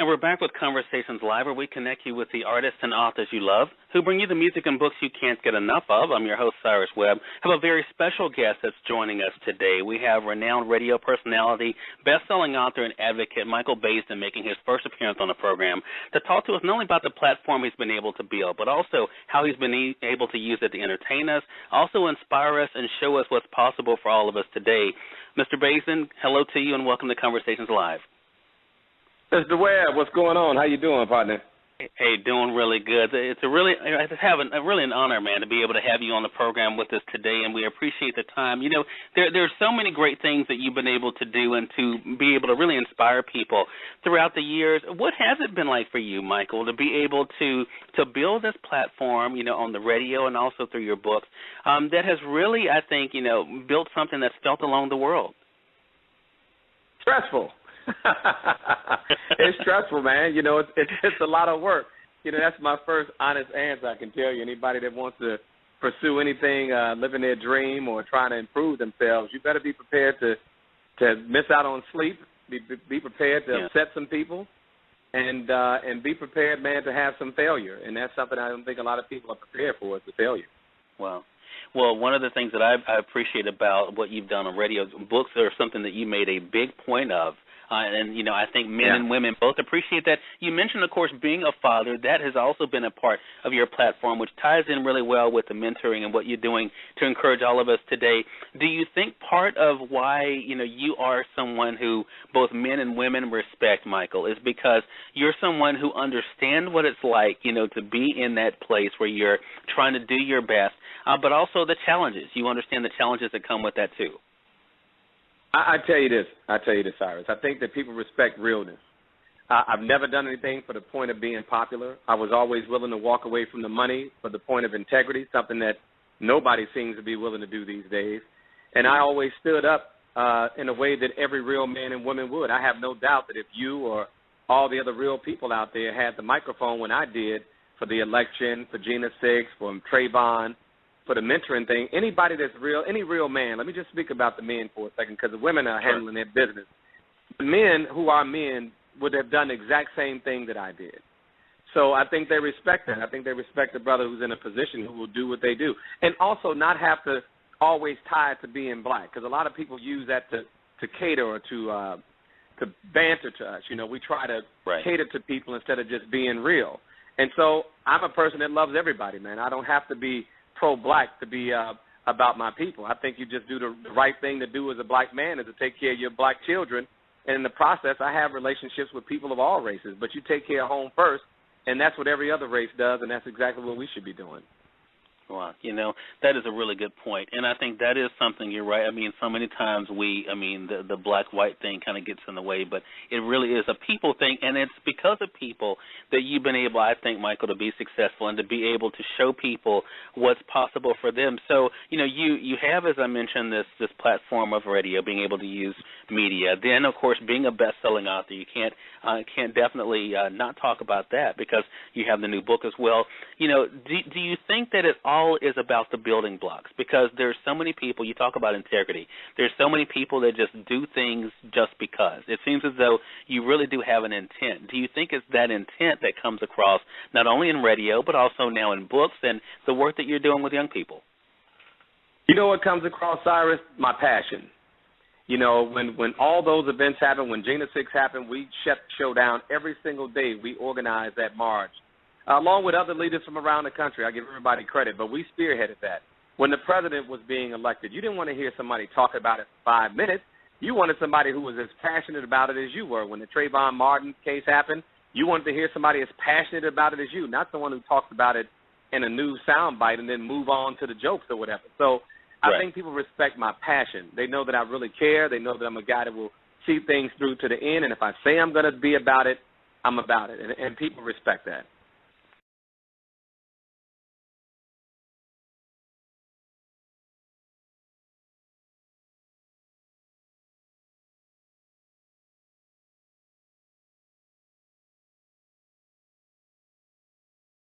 And we're back with Conversations Live, where we connect you with the artists and authors you love, who bring you the music and books you can't get enough of. I'm your host, Cyrus Webb. I have a very special guest that's joining us today. We have renowned radio personality, best-selling author and advocate Michael Baisden making his first appearance on the program to talk to us not only about the platform he's been able to build, but also how he's been able to use it to entertain us, also inspire us and show us what's possible for all of us today. Mr. Baisden, hello to you and welcome to Conversations Live. Mr. Webb, what's going on? How you doing, partner? Hey, doing really good. It's really an honor, man, to be able to have you on the program with us today, and we appreciate the time. You know, there's so many great things that you've been able to do and to be able to really inspire people throughout the years. What has it been like for you, Michael, to be able to build this platform, you know, on the radio and also through your books that has really, I think, you know, built something that's felt along the world? Stressful. It's stressful, man. You know, it's a lot of work. You know, that's my first honest answer I can tell you. Anybody that wants to pursue anything, living their dream or trying to improve themselves, you better be prepared to miss out on sleep, be prepared to upset some people, and be prepared, man, to have some failure. And that's something I don't think a lot of people are prepared for, is the failure. Wow. Well, one of the things that I appreciate about what you've done on radio, books are something that you made a big point of. And, you know, I think men and women both appreciate that. You mentioned, of course, being a father. That has also been a part of your platform, which ties in really well with the mentoring and what you're doing to encourage all of us today. Do you think part of why, you know, you are someone who both men and women respect, Michael, is because you're someone who understands what it's like, you know, to be in that place where you're trying to do your best, but also the challenges. You understand the challenges that come with that, too. I tell you this, Cyrus. I think that people respect realness. I've never done anything for the point of being popular. I was always willing to walk away from the money for the point of integrity, something that nobody seems to be willing to do these days. And I always stood up in a way that every real man and woman would. I have no doubt that if you or all the other real people out there had the microphone when I did for the election, for Gina Six, for Trayvon, for the mentoring thing, anybody that's real, any real man, let me just speak about the men for a second because the women are handling their business. The men who are men would have done the exact same thing that I did. So I think they respect that. I think they respect the brother who's in a position who will do what they do. And also not have to always tie it to being black, because a lot of people use that to cater or to banter to us. You know, we try to cater to people instead of just being real. And so I'm a person that loves everybody, man. I don't have to be pro-black to be about my people. I think you just do the right thing to do as a black man is to take care of your black children. And in the process, I have relationships with people of all races. But you take care of home first, and that's what every other race does, and that's exactly what we should be doing. Well, you know, that is a really good point. And I think that is something, you're right. I mean, so many times the black-white thing kind of gets in the way, but it really is a people thing. And it's because of people that you've been able, I think, Michael, to be successful and to be able to show people what's possible for them. So, you know, you have, as I mentioned, this platform of radio, being able to use media. Then, of course, being a best-selling author, you can't definitely not talk about that because you have the new book as well. You know, do you think that it all is about the building blocks? Because there's so many people, you talk about integrity, there's so many people that just do things just because. It seems as though you really do have an intent. Do you think it's that intent that comes across not only in radio but also now in books and the work that you're doing with young people? You know what comes across, Cyrus? My passion. You know, when all those events happen, when Gina Six happened, we shut the show down every single day. We organized that march. Along with other leaders from around the country. I give everybody credit, but we spearheaded that. When the president was being elected, you didn't want to hear somebody talk about it for 5 minutes. You wanted somebody who was as passionate about it as you were. When the Trayvon Martin case happened, you wanted to hear somebody as passionate about it as you, not someone who talks about it in a news soundbite and then move on to the jokes or whatever. So I think people respect my passion. They know that I really care. They know that I'm a guy that will see things through to the end, and if I say I'm going to be about it, I'm about it, and people respect that.